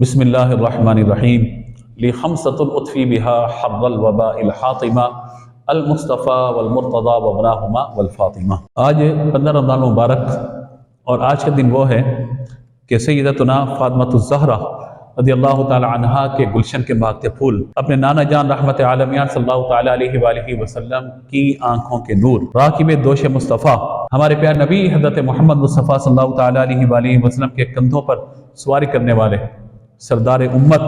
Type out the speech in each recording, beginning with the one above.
بسم اللہ الرحمن الرحیم لخمسۃ اطفی بہا حر الوباء الحاطمہ المصطفیٰ والمرتضیٰ وابناہما والفاطمہ۔ آج 15 رمضان مبارک اور آج کا دن وہ ہے کہ سیدتنا فاطمۃ الزہرا رضی اللہ تعالی عنہا کے گلشن کے مہکتے پھول اپنے نانا جان رحمت عالمیان صلی اللہ تعالی علیہ وآلہ وسلم کی آنکھوں کے نور، راکب دوش مصطفیٰ ہمارے پیارے نبی حضرت محمد مصطفیٰ صلی اللہ تعالی علیہ وآلہ وسلم کے کندھوں پر سواری کرنے والے سردار امت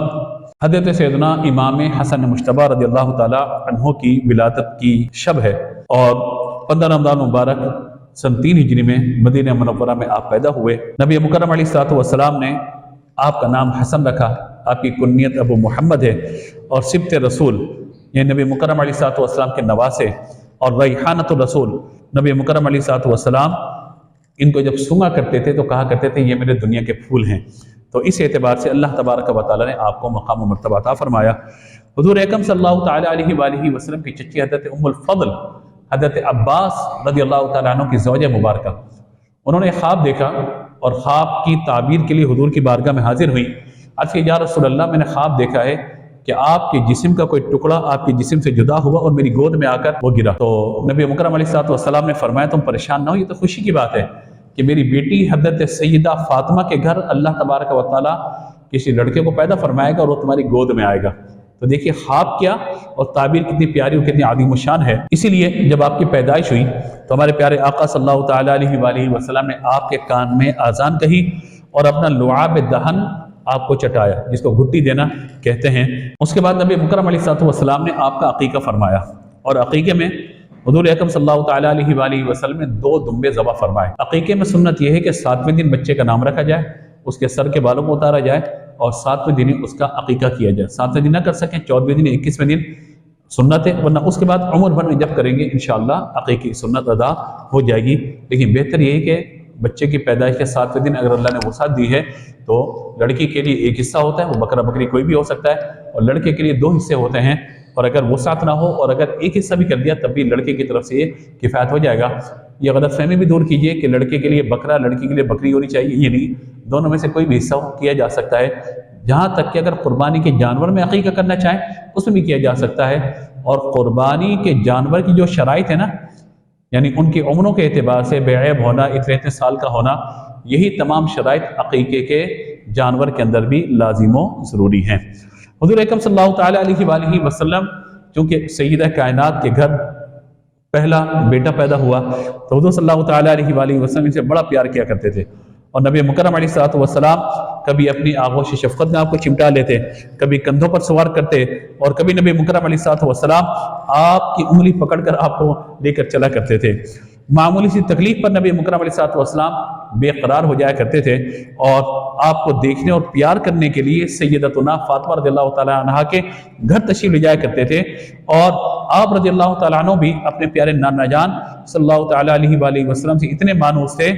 حضرت سیدنا امام حسن مجتبی رضی اللہ تعالی عنہ کی ولادت کی شب ہے، اور 15 رمضان مبارک سن 3 ہجری میں مدینہ منورہ میں آپ پیدا ہوئے۔ نبی مکرم علیہ الصلوۃ والسلام نے آپ کا نام حسن رکھا، آپ کی کنیت ابو محمد ہے، اور سبط رسول یہ نبی مکرم علیہ الصلوۃ والسلام کے نواسے، اور ریحانۃ الرسول نبی مکرم علیہ الصلوۃ والسلام ان کو جب سونگا کرتے تھے تو کہا کرتے تھے یہ میرے دنیا کے پھول ہیں۔ تو اس اعتبار سے اللہ تبارک و تعالیٰ نے آپ کو مقام و مرتبہ عطا فرمایا۔ حضور اکرم صلی اللہ تعالی علیہ وآلہ وسلم کی چچی حضرت ام الفضل حضرت عباس رضی اللہ تعالیٰ عنہ کی زوجہ مبارکہ، انہوں نے خواب دیکھا اور خواب کی تعبیر کے لیے حضور کی بارگاہ میں حاضر ہوئی۔ عرض کہ یا رسول اللہ، میں نے خواب دیکھا ہے کہ آپ کے جسم کا کوئی ٹکڑا آپ کے جسم سے جدا ہوا اور میری گود میں آ کر وہ گرا۔ تو نبی مکرم علیہ الصلوۃ والسلام نے فرمایا تم پریشان نہ ہو، یہ تو خوشی کی بات ہے کہ میری بیٹی حضرت سیدہ فاطمہ کے گھر اللہ تبارک و تعالیٰ کسی لڑکے کو پیدا فرمائے گا اور وہ تمہاری گود میں آئے گا۔ تو دیکھیے خواب کیا اور تعبیر کتنی پیاری اور کتنی عظیم الشان ہے۔ اسی لیے جب آپ کی پیدائش ہوئی تو ہمارے پیارے آقا صلی اللہ تعالی علیہ وآلہ وسلم نے آپ کے کان میں آذان کہی اور اپنا لعاب دہن آپ کو چٹایا، جس کو گھٹی دینا کہتے ہیں۔ اس کے بعد نبی مکرم علیہ الصلوۃ والسلام نے آپ کا عقیقہ فرمایا، اور عقیقے میں حضور اکرم صلی اللہ تعالی علیہ وآلہ وسلم نے 2 دمبے ذبح فرمائے۔ عقیقے میں سنت یہ ہے کہ 7ویں دن بچے کا نام رکھا جائے، اس کے سر کے بالوں کو اتارا جائے، اور 7ویں دن اس کا عقیقہ کیا جائے۔ 7ویں دن نہ کر سکیں، 14ویں دن 21ویں دن سنت ہے، ورنہ اس کے بعد عمر بھر میں جب کریں گے انشاءاللہ عقیقی سنت ادا ہو جائے گی۔ لیکن بہتر یہ ہے کہ بچے کی پیدائش کے 7ویں دن اگر اللہ نے وسعت دی ہے تو لڑکی کے لیے ایک حصہ ہوتا ہے، وہ بکرا بکری کوئی بھی ہو سکتا ہے، اور لڑکے کے لیے 2 حصے ہوتے ہیں، اور اگر وسعت نہ ہو اور اگر ایک حصہ بھی کر دیا تب بھی لڑکے کی طرف سے یہ کفایت ہو جائے گا۔ یہ غلط فہمی بھی دور کیجئے کہ لڑکے کے لیے بکرا، لڑکی کے لیے بکری ہونی چاہیے، یہ نہیں، دونوں میں سے کوئی بھی حصہ کیا جا سکتا ہے۔ جہاں تک کہ اگر قربانی کے جانور میں عقیقہ کرنا چاہیں اس میں بھی کیا جا سکتا ہے، اور قربانی کے جانور کی جو شرائط ہے نا، یعنی ان کی عمروں کے اعتبار سے بے عیب ہونا، اتنے سال کا ہونا، یہی تمام شرائط عقیقے کے جانور کے اندر بھی لازم و ضروری ہیں۔ حضور اکرم صلی اللہ تعالی علیہ وآلہ وسلم چونکہ سیدہ کائنات کے گھر پہلا بیٹا پیدا ہوا تو حضور صلی اللہ تعالی علیہ وآلہ وسلم ان سے بڑا پیار کیا کرتے تھے، اور نبی مکرم علیہ الصلوۃ والسلام کبھی اپنی آغوش شفقت میں آپ کو چمٹا لیتے، کبھی کندھوں پر سوار کرتے، اور کبھی نبی مکرم علیہ الصلوۃ والسلام آپ کی انگلی پکڑ کر آپ کو لے کر چلا کرتے تھے۔ معمولی سی تکلیف پر نبی مکرم علیہ الصلوۃ والسلام بے قرار ہو جایا کرتے تھے، اور آپ کو دیکھنے اور پیار کرنے کے لیے سیدتنا فاطمہ رضی اللہ تعالیٰ عنہ کے گھر تشریف لے جایا کرتے تھے، اور آپ رضی اللہ تعالیٰ عنہ بھی اپنے پیارے نانا جان صلی اللہ تعالیٰ علیہ وآلہ وسلم سے اتنے مانوس تھے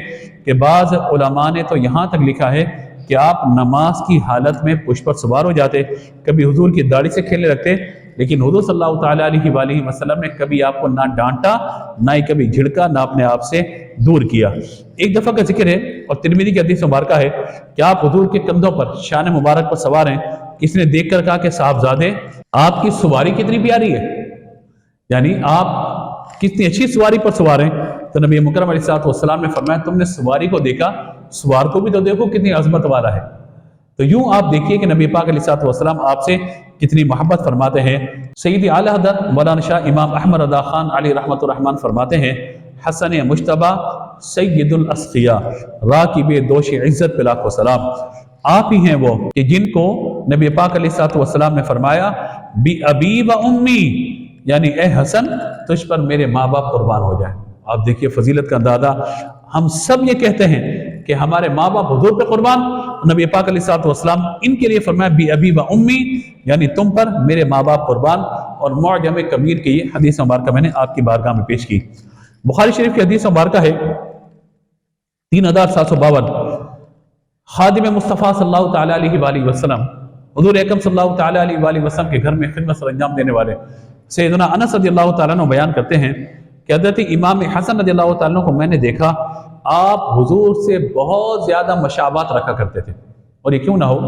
کہ بعض علماء نے تو یہاں تک لکھا ہے کہ آپ نماز کی حالت میں پشت پر سوار ہو جاتے، کبھی حضور کی داڑھی سے کھیلنے لگتے، لیکن حضور صلی اللہ تعالی علیہ وآلہ وسلم نے کبھی آپ کو نہ ڈانٹا، نہ ہی کبھی جھڑکا، نہ اپنے آپ سے دور کیا۔ ایک دفعہ کا ذکر ہے اور ترمذی کی حدیث مبارکہ ہے کہ آپ حضور کے کندھوں پر شان مبارک پر سوار ہیں، کسی نے دیکھ کر کہا کہ صاحبزادے آپ کی سواری کتنی پیاری ہے، یعنی آپ کتنی اچھی سواری پر سوار ہیں۔ تو نبی مکرم علیہ الصلوۃ والسلام نے فرمایا تم نے سواری کو دیکھا، سوار کو بھی تو دیکھو کتنی عظمت والا ہے۔ تو یوں آپ دیکھیے کہ نبی پاک علیہ الصلوۃ والسلام آپ سے کتنی محبت فرماتے ہیں۔ سیدی اعلیٰ حضرت مولانا شاہ امام احمد رضا خان علیہ رحمۃ الرحمن فرماتے ہیں حسن مجتبی سید الاسقیاء راکب دوش عزت پہ لاکھ سلام، آپ ہی ہیں وہ کہ جن کو نبی پاک علیہ الصلوۃ والسلام نے فرمایا بی ابی و امی، یعنی اے حسن تجھ پر میرے ماں باپ قربان ہو جائیں۔ آپ دیکھیے فضیلت کا اندازہ، ہم سب یہ کہتے ہیں کہ ہمارے ماں باپ حضور پہ قربان، نبی پاک علیہ الصلوۃ والسلام ان کے لیے فرمایا بی ابی و امی، یعنی تم پر میرے ماں باپ قربان۔ اور معجم کبیر کی یہ حدیث مبارکہ میں نے آپ کی بارگاہ میں پیش کی۔ بخاری شریف کی حدیث مبارکہ ہے 3752، خادم مصطفیٰ صلی اللہ تعالی علیہ وآلہ وسلم حضور اکرم صلی اللہ تعالی علیہ وآلہ وسلم کے گھر میں خدمت سر انجام دینے والے سیدنا انس رضی اللہ تعالیٰ عنہ بیان کرتے ہیں کہ حضرت امام حسن رضی اللہ تعالیٰ عنہ کو میں نے دیکھا آپ حضور سے بہت زیادہ مشابہت رکھا کرتے تھے، اور یہ کیوں نہ ہو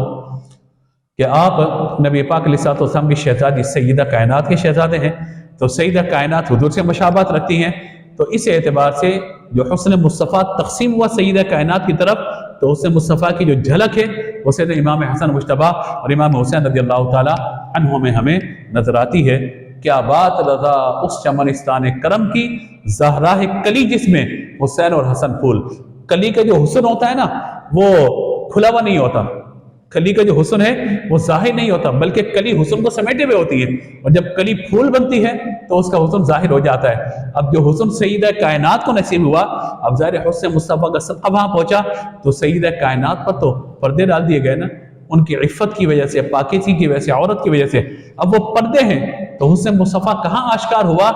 کہ آپ نبی پاک علیہ الصلوۃ والسلام کی شہزادی سیدہ کائنات کے شہزادے ہیں، تو سیدہ کائنات حضور سے مشابہت رکھتی ہیں، تو اس اعتبار سے جو حسن مصطفیٰ تقسیم ہوا سیدہ کائنات کی طرف، تو حسن مصطفیٰ کی جو جھلک ہے وہ سید امام حسن مجتبیٰ اور امام حسین رضی اللہ تعالیٰ عنہ میں ہمیں نظر آتی ہے۔ کیا بات رضا اس چمنستان کرم کی، زہرا ہے کلی جس میں حسین اور حسن پھول۔ کلی کا جو حسن ہوتا ہے نا وہ کھلا ہوا نہیں ہوتا، کلی کا جو حسن ہے وہ ظاہر نہیں ہوتا، بلکہ کلی حسن کو سمیٹے ہوئے ہوتی ہے، اور جب کلی پھول بنتی ہے تو اس کا حسن ظاہر ہو جاتا ہے۔ اب جو حسن سیدہ کائنات کو نصیب ہوا، اب ظاہر حسن مصطفیٰ کا صدقہ وہاں پہنچا تو سیدہ کائنات پر تو پردے ڈال دیے گئے نا، ان کی عفت کی وجہ سے، پاکیزگی کی وجہ سے، عورت کی وجہ سے اب وہ پردے ہیں، تو حسن مصطفیٰ کہاں آشکار ہوا؟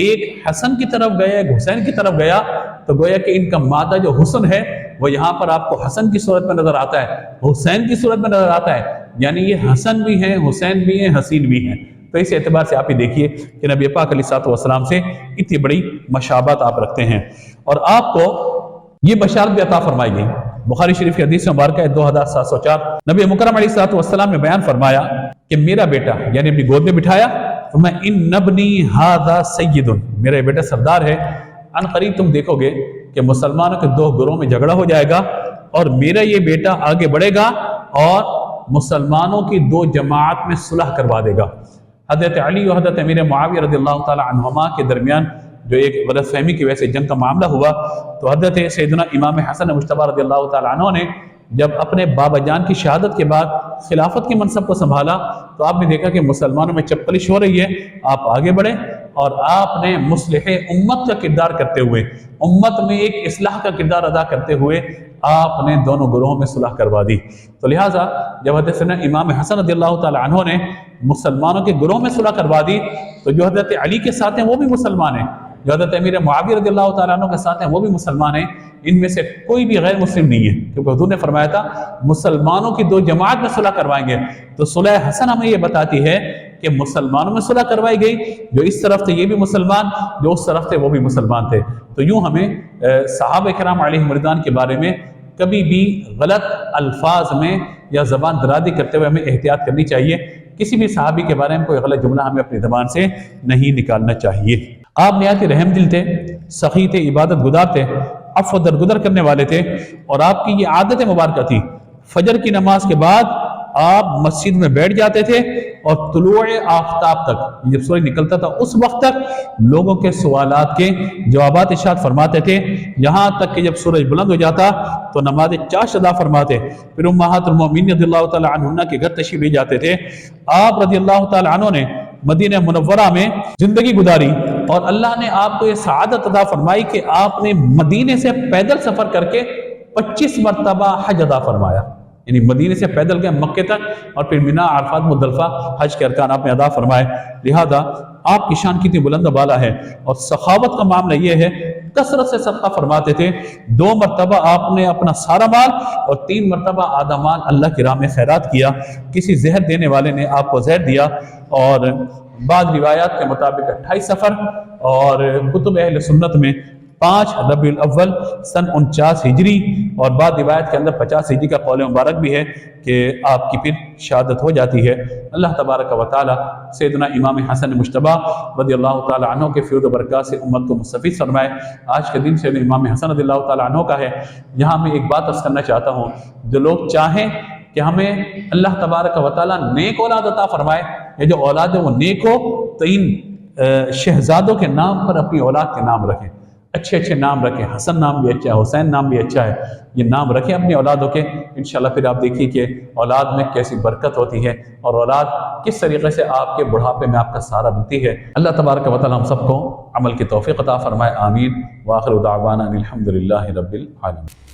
ایک حسن کی طرف گیا، ایک حسین کی طرف گیا، تو گویا کہ ان کا مادہ جو حسن ہے وہ یہاں پر آپ کو حسن کی صورت میں نظر آتا ہے، حسین کی صورت میں نظر آتا ہے، یعنی یہ حسن بھی ہیں، حسین بھی ہیں، حسین بھی ہیں۔ تو اس اعتبار سے آپ ہی دیکھیے کہ نبی پاک علیہ الصلوۃ والسلام سے اتنی بڑی مشابہت آپ رکھتے ہیں، اور آپ کو یہ بشارت بھی عطا فرمائی گئی۔ بخاری شریف کی حدیث مبارکہ ہے 2704، نبی مکرم علیہ الصلوۃ والسلام نے بیان فرمایا کہ میرا بیٹا، یعنی اپنی گود میں بٹھایا، تو میں ان نبنی ھذا سید، میرا بیٹا سردار ہے، ان قریب تم دیکھو گے کہ مسلمانوں کے دو گروہوں میں جھگڑا ہو جائے گا، اور میرا یہ بیٹا آگے بڑھے گا اور مسلمانوں کی دو جماعت میں صلح کروا دے گا۔ حضرت علی اور حضرت امیر معاویہ رضی اللہ تعالی عنہما کے درمیان جو ایک غلط فہمی کی وجہ سے جنگ کا معاملہ ہوا، تو حضرت سیدنا امام حسن مجتبیٰ رضی اللہ تعالی عنہ نے جب اپنے بابا جان کی شہادت کے بعد خلافت کے منصب کو سنبھالا، تو آپ نے دیکھا کہ مسلمانوں میں چپکلش ہو رہی ہے، آپ آگے بڑھے اور آپ نے مصلح امت کا کردار کرتے ہوئے، امت میں ایک اصلاح کا کردار ادا کرتے ہوئے آپ نے دونوں گروہوں میں صلح کروا دی۔ تو لہٰذا جب حضرت امام حسن رضی اللہ تعالی عنہ نے مسلمانوں کے گروہ میں صلح کروا دی، تو جو حضرت علی کے ساتھ ہیں وہ بھی مسلمان ہیں، جو حضرت امیر معاویہ رضی اللہ تعالیٰ عنہ کے ساتھ ہیں وہ بھی مسلمان ہیں، ان میں سے کوئی بھی غیر مسلم نہیں ہے، کیونکہ حضور نے فرمایا تھا مسلمانوں کی دو جماعت میں صلح کروائیں گے۔ تو صلح حسن ہمیں یہ بتاتی ہے کہ مسلمانوں میں صلح کروائی گئی، جو اس طرف تھے یہ بھی مسلمان، جو اس طرف تھے وہ بھی مسلمان تھے۔ تو یوں ہمیں صحابہ کرام علیہم رضوان کے بارے میں کبھی بھی غلط الفاظ میں یا زبان درازی کرتے ہوئے ہمیں احتیاط کرنی چاہیے، کسی بھی صحابی کے بارے میں کوئی غلط جملہ ہمیں اپنی زبان سے نہیں نکالنا چاہیے۔ آپ نہایت رحم دل تھے، سخی تھے، عبادت گزار تھے، عفو درگزر کرنے والے تھے، اور آپ کی یہ عادت مبارکہ تھی، فجر کی نماز کے بعد آپ مسجد میں بیٹھ جاتے تھے اور طلوع آفتاب تک، جب سورج نکلتا تھا اس وقت تک لوگوں کے سوالات کے جوابات ارشاد فرماتے تھے، یہاں تک کہ جب سورج بلند ہو جاتا تو نماز چاشت ادا فرماتے، پھر امہات المومنین رضی اللہ تعالی عنہن کے گھر تشریف لے جاتے تھے۔ آپ رضی اللہ تعالی عنہ نے مدینہ منورہ میں زندگی گزاری، اور اللہ نے آپ کو یہ سعادت عطا فرمائی کہ آپ نے مدینے سے پیدل سفر کر کے 25 مرتبہ حج ادا فرمایا، یعنی مدینے سے پیدل گئے مکے تک، اور پھر مینا، عرفات، مزدلفہ حج کے ارکان آپ نے ادا فرمائے۔ لہذا آپ کی شان کتنی بلند و بالا ہے، اور سخاوت کا معاملہ یہ ہے کثرت سے صدقہ فرماتے تھے۔ 2 مرتبہ آپ نے اپنا سارا مال اور 3 مرتبہ آدھا مال اللہ کی راہ میں خیرات کیا، کسی زہر دینے والے نے آپ کو زہر دیا، اور بعض روایات کے مطابق 28 سفر، اور کتب اہل سنت میں 5 ربیع الاول سن 49 ہجری، اور بعض روایت کے اندر 50 ہجری کا قول مبارک بھی ہے کہ آپ کی پھر شہادت ہو جاتی ہے۔ اللہ تبارک و تعالی سیدنا امام حسن مجتبیٰ رضی اللہ تعالی عنہ کے فیض و برکات سے امت کو مستفید فرمائے۔ آج کے دن سیدنا امام حسن رضی اللہ تعالی عنہ کا ہے۔ یہاں میں ایک بات عرض کرنا چاہتا ہوں، جو لوگ چاہیں کہ ہمیں اللہ تبارک و تعالی نیک اولاد عطا فرمائے، یا جو اولاد ہے وہ نیک ہو، تو ان شہزادوں کے نام پر اپنی اولاد کے نام رکھیں، اچھے اچھے نام رکھیں، حسن نام بھی اچھا ہے، حسین نام بھی اچھا ہے، یہ نام رکھیں اپنی اولادوں کے، انشاءاللہ پھر آپ دیکھیے کہ اولاد میں کیسی برکت ہوتی ہے، اور اولاد کس طریقے سے آپ کے بڑھاپے میں آپ کا سہارا بنتی ہے۔ اللہ تبارک و تعالی ہم سب کو عمل کی توفیق عطا فرمائے، آمین۔ وآخر دعوانا الحمدللہ رب العالمین۔